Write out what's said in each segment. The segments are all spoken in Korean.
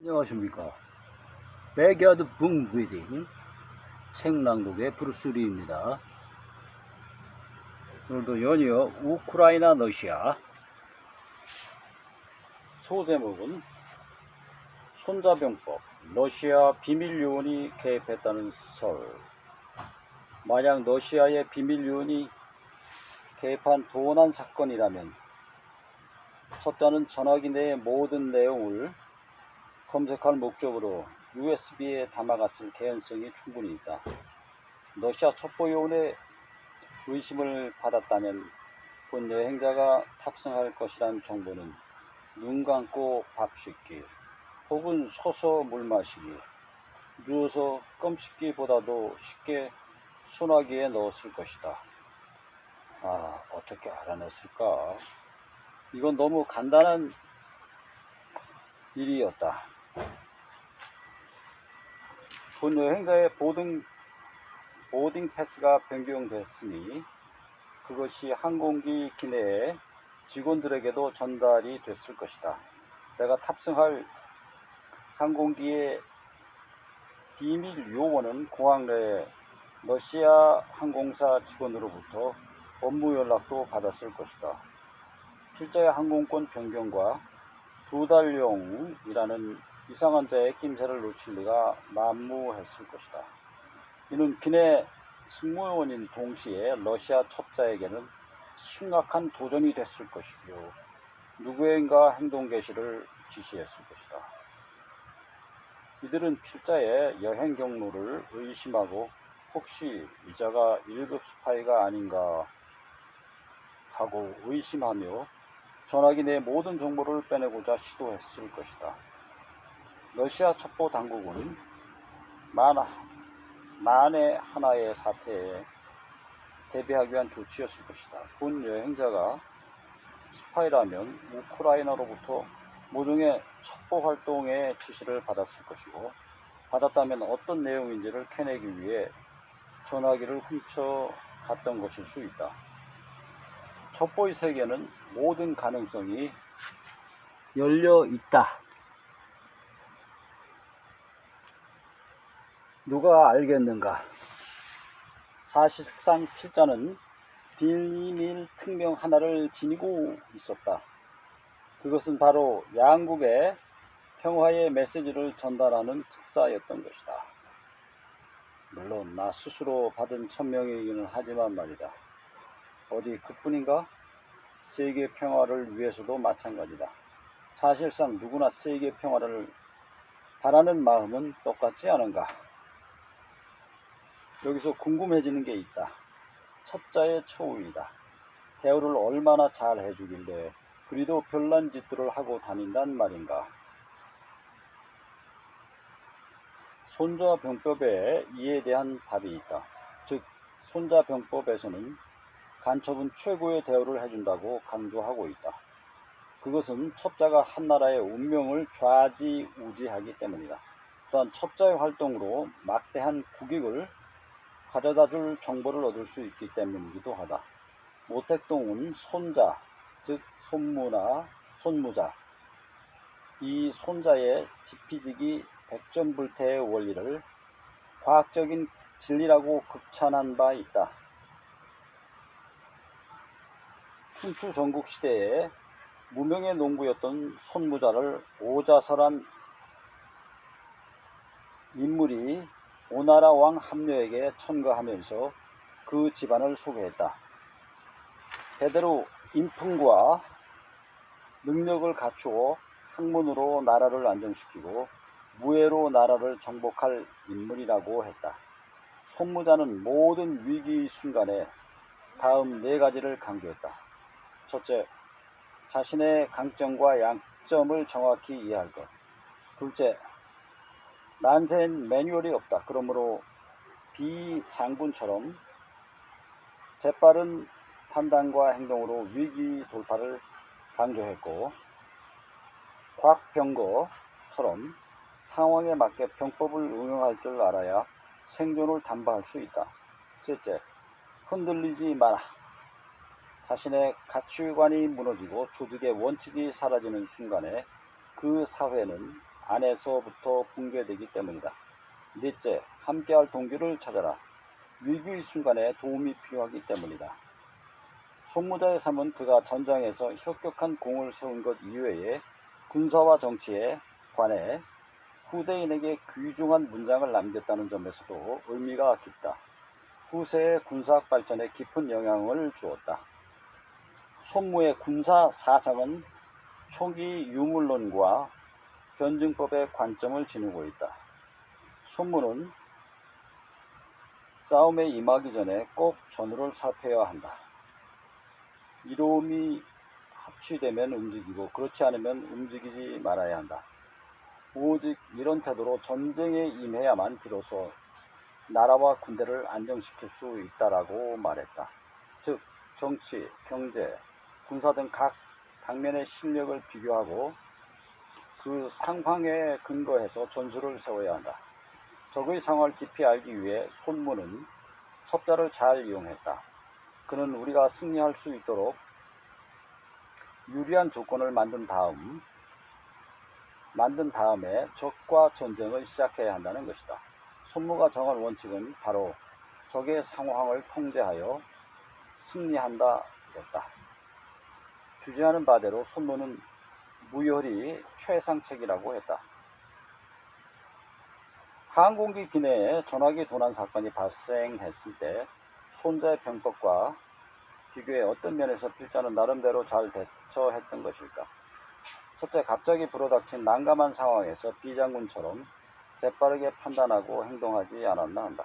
안녕하십니까. 백야드 붕 리딩 책 낭독의 브루스리입니다. 오늘도 연이어 우크라이나 러시아, 소제목은 손자병법, 러시아 비밀요원이 개입했다는 설. 만약 러시아의 비밀요원이 개입한 도난 사건이라면 첩자는 전화기 내의 모든 내용을 검색할 목적으로 USB에 담아갔을 개연성이 충분히 있다. 러시아 첩보요원의 의심을 받았다면 본 여행자가 탑승할 것이란 정보는 눈 감고 밥 씻기 혹은 서서 물 마시기, 누워서 껌 씻기보다도 쉽게 소나기에 넣었을 것이다. 어떻게 알아냈을까? 이건 너무 간단한 일이었다. 본 여행자의 보딩 패스가 변경됐으니 그것이 항공기 기내의 직원들에게도 전달이 됐을 것이다. 내가 탑승할 항공기의 비밀 요원은 공항 내에 러시아 항공사 직원으로부터 업무 연락도 받았을 것이다. 필자의 항공권 변경과 2달용이라는 이상한 자의 낌새를 놓칠 리가 만무했을 것이다. 이는 기내 승무원인 동시에 러시아 첩자에게는 심각한 도전이 됐을 것이며 누구인가 행동 개시를 지시했을 것이다. 이들은 필자의 여행 경로를 의심하고 혹시 이자가 1급 스파이가 아닌가 하고 의심하며 전화기 내 모든 정보를 빼내고자 시도했을 것이다. 러시아 첩보 당국은 만에 하나의 사태에 대비하기 위한 조치였을 것이다. 본 여행자가 스파이라면 우크라이나로부터 모종의 첩보 활동의 지시를 받았을 것이고, 받았다면 어떤 내용인지를 캐내기 위해 전화기를 훔쳐 갔던 것일 수 있다. 첩보의 세계는 모든 가능성이 열려 있다. 누가 알겠는가? 사실상 필자는 비밀 특명 하나를 지니고 있었다. 그것은 바로 양국의 평화의 메시지를 전달하는 특사였던 것이다. 물론 나 스스로 받은 천명이기는 하지만 말이다. 어디 그뿐인가? 세계 평화를 위해서도 마찬가지다. 사실상 누구나 세계 평화를 바라는 마음은 똑같지 않은가? 여기서 궁금해지는 게 있다. 첩자의 처우이다. 대우를 얼마나 잘 해주길래 그리도 별난 짓들을 하고 다닌단 말인가. 손자병법에 이에 대한 답이 있다. 즉 손자병법에서는 간첩은 최고의 대우를 해준다고 강조하고 있다. 그것은 첩자가 한 나라의 운명을 좌지우지하기 때문이다. 또한 첩자의 활동으로 막대한 국익을 가져다줄 정보를 얻을 수 있기 때문이기도 하다. 모택동은 손자, 즉 손무자, 이 손자의 지피지기 백전불태의 원리를 과학적인 진리라고 극찬한 바 있다. 춘추 전국시대에 무명의 농부였던 손무자를 오자설한 인물이 오나라 왕 함려에게 천거하면서 그 집안을 소개했다. 대대로 인품과 능력을 갖추어 학문으로 나라를 안정시키고 무예로 나라를 정복할 인물이라고 했다. 손무자는 모든 위기 순간에 다음 4가지를 강조했다. 첫째, 자신의 강점과 약점을 정확히 이해할 것. 둘째, 난세엔 매뉴얼이 없다. 그러므로 비장군처럼 재빠른 판단과 행동으로 위기 돌파를 강조했고, 곽병거처럼 상황에 맞게 병법을 응용할 줄 알아야 생존을 담보할 수 있다. 셋째, 흔들리지 마라. 자신의 가치관이 무너지고 조직의 원칙이 사라지는 순간에 그 사회는 안에서부터 붕괴되기 때문이다. 넷째, 함께할 동기를 찾아라. 위기의 순간에 도움이 필요하기 때문이다. 손무자의 삶은 그가 전장에서 혁혁한 공을 세운 것 이외에 군사와 정치에 관해 후대인에게 귀중한 문장을 남겼다는 점에서도 의미가 깊다. 후세의 군사학 발전에 깊은 영향을 주었다. 손무의 군사 사상은 초기 유물론과 변증법의 관점을 지니고 있다. 손무는 싸움에 임하기 전에 꼭 전우를 살펴야 한다. 이로움이 합치되면 움직이고 그렇지 않으면 움직이지 말아야 한다. 오직 이런 태도로 전쟁에 임해야만 비로소 나라와 군대를 안정시킬 수 있다라고 말했다. 즉 정치, 경제, 군사 등 각 방면의 실력을 비교하고 그 상황에 근거해서 전술을 세워야 한다. 적의 상황을 깊이 알기 위해 손무는 첩자를 잘 이용했다. 그는 우리가 승리할 수 있도록 유리한 조건을 만든 다음에 적과 전쟁을 시작해야 한다는 것이다. 손무가 정한 원칙은 바로 적의 상황을 통제하여 승리한다였다. 주제하는 바대로 손무는 무혈이 최상책이라고 했다. 항공기 기내에 전화기 도난 사건이 발생했을 때 손자의 병법과 비교해 어떤 면에서 필자는 나름대로 잘 대처했던 것일까? 첫째, 갑자기 불어닥친 난감한 상황에서 비장군처럼 재빠르게 판단하고 행동하지 않았나 한다.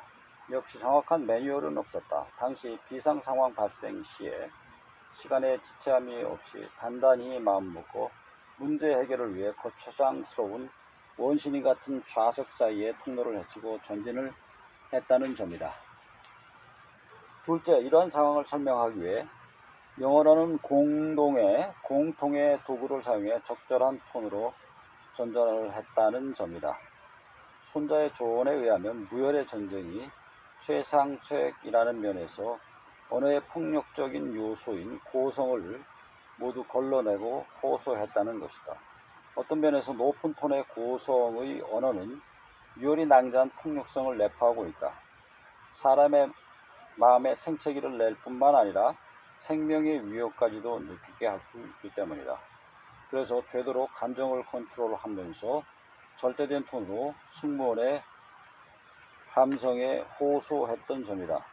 역시 정확한 매뉴얼은 없었다. 당시 비상 상황 발생 시에 시간에 지체함이 없이 단단히 마음먹고 문제 해결을 위해 거추장스러운 원신이 같은 좌석 사이에 통로를 헤치고 전진을 했다는 점이다. 둘째, 이러한 상황을 설명하기 위해 영어로는 공통의 도구를 사용해 적절한 톤으로 전달을 했다는 점이다. 손자의 조언에 의하면 무혈의 전쟁이 최상책이라는 면에서 언어의 폭력적인 요소인 고성을 모두 걸러내고 호소했다는 것이다. 어떤 면에서 높은 톤의 고성의 언어는 유혈이 낭자한 폭력성을 내포하고 있다. 사람의 마음에 생채기를 낼 뿐만 아니라 생명의 위협까지도 느끼게 할 수 있기 때문이다. 그래서 되도록 감정을 컨트롤하면서 절대된 톤으로 승무원의 감성에 호소했던 점이다.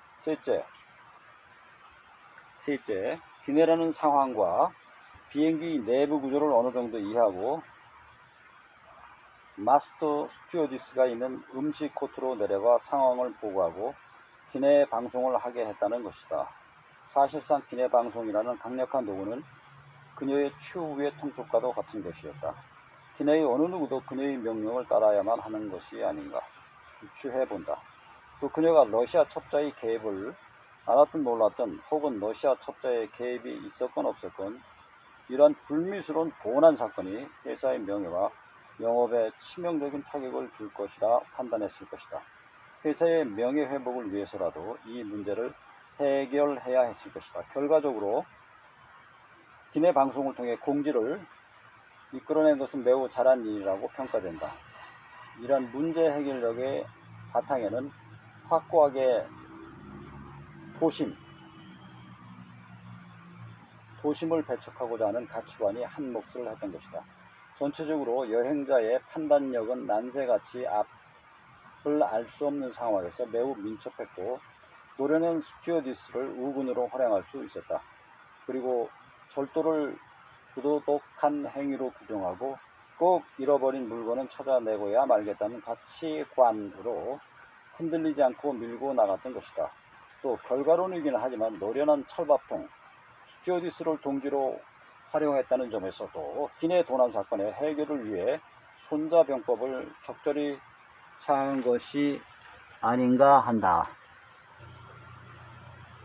셋째, 기내라는 상황과 비행기 내부 구조를 어느 정도 이해하고 마스터 스튜어디스가 있는 음식 코트로 내려가 상황을 보고하고 기내 방송을 하게 했다는 것이다. 사실상 기내 방송이라는 강력한 도구는 그녀의 최후의 통촉과도 같은 것이었다. 기내의 어느 누구도 그녀의 명령을 따라야만 하는 것이 아닌가 유추해본다. 또 그녀가 러시아 첩자의 개입을 알았든 몰랐든 혹은 러시아 첩자의 개입이 있었건 없었건 이러한 불미스러운 도난 사건이 회사의 명예와 영업에 치명적인 타격을 줄 것이라 판단했을 것이다. 회사의 명예회복을 위해서라도 이 문제를 해결해야 했을 것이다. 결과적으로 기내 방송을 통해 공지를 이끌어낸 것은 매우 잘한 일이라고 평가된다. 이러한 문제 해결력의 바탕에는 확고하게 도심을 배척하고자 하는 가치관이 한 몫을 했던 것이다. 전체적으로 여행자의 판단력은 난세같이 앞을 알 수 없는 상황에서 매우 민첩했고 노련한 스튜어디스를 우군으로 활용할 수 있었다. 그리고 절도를 부도덕한 행위로 규정하고 꼭 잃어버린 물건은 찾아내고야 말겠다는 가치관으로 흔들리지 않고 밀고 나갔던 것이다. 또 결과론이긴 하지만 노련한 철밥통 스튜어디스를 동지로 활용했다는 점에서도 기내 도난 사건의 해결을 위해 손자병법을 적절히 차한 것이 아닌가 한다.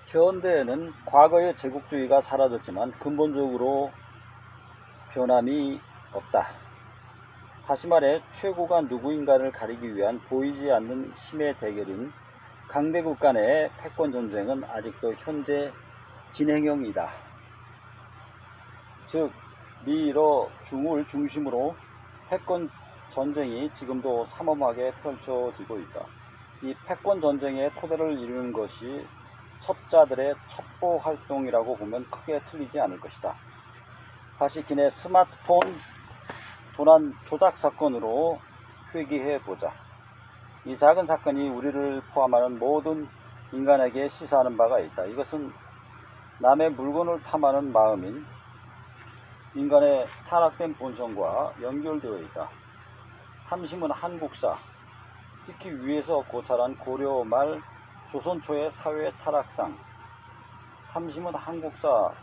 현대에는 과거의 제국주의가 사라졌지만 근본적으로 변함이 없다. 다시 말해 최고가 누구인가를 가리기 위한 보이지 않는 힘의 대결인 강대국 간의 패권전쟁은 아직도 현재 진행형이다. 즉 미러 중을 중심으로 패권 전쟁이 지금도 삼엄하게 펼쳐지고 있다. 이 패권 전쟁의 토대를 이루는 것이 첩자들의 첩보 활동이라고 보면 크게 틀리지 않을 것이다. 다시 기내 스마트폰 도난 조작 사건으로 회귀해 보자. 이 작은 사건이 우리를 포함하는 모든 인간에게 시사하는 바가 있다. 이것은 남의 물건을 탐하는 마음인 인간의 타락된 본성과 연결되어 있다. 탐심은 한국사, 특히 위에서 고찰한 고려 말 조선 초의 사회 타락상, 탐심은 한국사는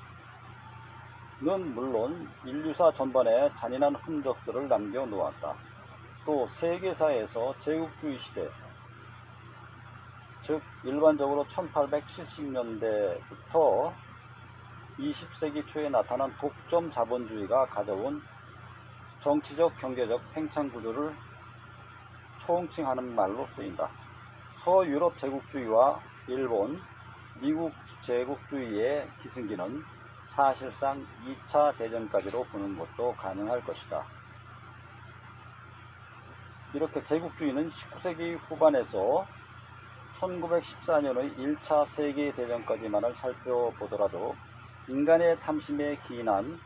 물론 인류사 전반에 잔인한 흔적들을 남겨놓았다. 또 세계사에서 제국주의 시대, 즉 일반적으로 1870년대부터 20세기 초에 나타난 독점 자본주의가 가져온 정치적 경제적 팽창구조를 총칭하는 말로 쓰인다. 서유럽 제국주의와 일본, 미국 제국주의의 기승기는 사실상 2차 대전까지로 보는 것도 가능할 것이다. 이렇게 제국주의는 19세기 후반에서 1914년의 1차 세계대전까지만을 살펴보더라도 인간의 탐심에 기인한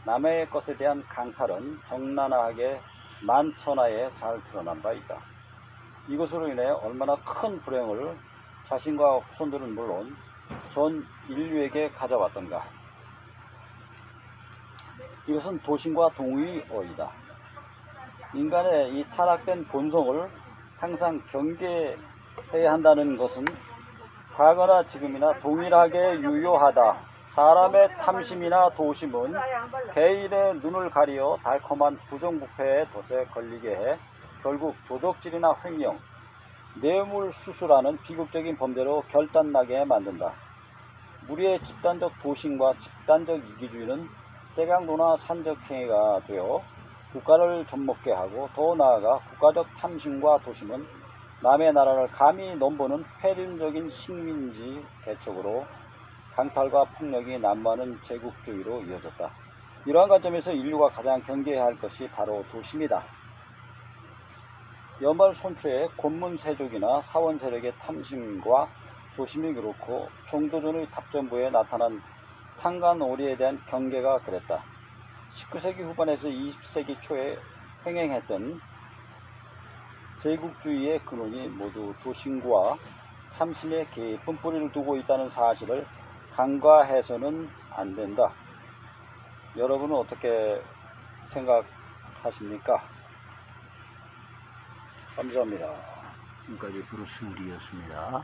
남의 것에 대한 강탈은 적나라하게 만천하에 잘 드러난 바 있다. 이것으로 인해 얼마나 큰 불행을 자신과 후손들은 물론 전 인류에게 가져왔던가. 이것은 도신과 동의 어이다. 인간의 이 타락된 본성을 항상 경계해야 한다는 것은 과거나 지금이나 동일하게 유효하다. 사람의 탐심이나 도심은 개인의 눈을 가리어 달콤한 부정부패의 덫에 걸리게 해 결국 도덕질이나 횡령, 뇌물수수라는 비극적인 범죄로 결단나게 만든다. 무리의 집단적 도심과 집단적 이기주의는 대강도나 산적행위가 되어 국가를 접먹게 하고, 더 나아가 국가적 탐심과 도심은 남의 나라를 감히 넘보는 패륜적인 식민지 개척으로 강탈과 폭력이 난무하는 제국주의로 이어졌다. 이러한 관점에서 인류가 가장 경계해야 할 것이 바로 도심이다. 연말손초의 곤문세족이나 사원세력의 탐심과 도심이 그렇고, 종도전의 답전부에 나타난 탕간오리에 대한 경계가 그랬다. 19세기 후반에서 20세기 초에 횡행했던 제국주의의 근원이 모두 도심과 탐심에 깊은 뿌리를 두고 있다는 사실을 간과해서는 안 된다. 여러분은 어떻게 생각하십니까? 감사합니다. 지금까지 브루스 우리였습니다.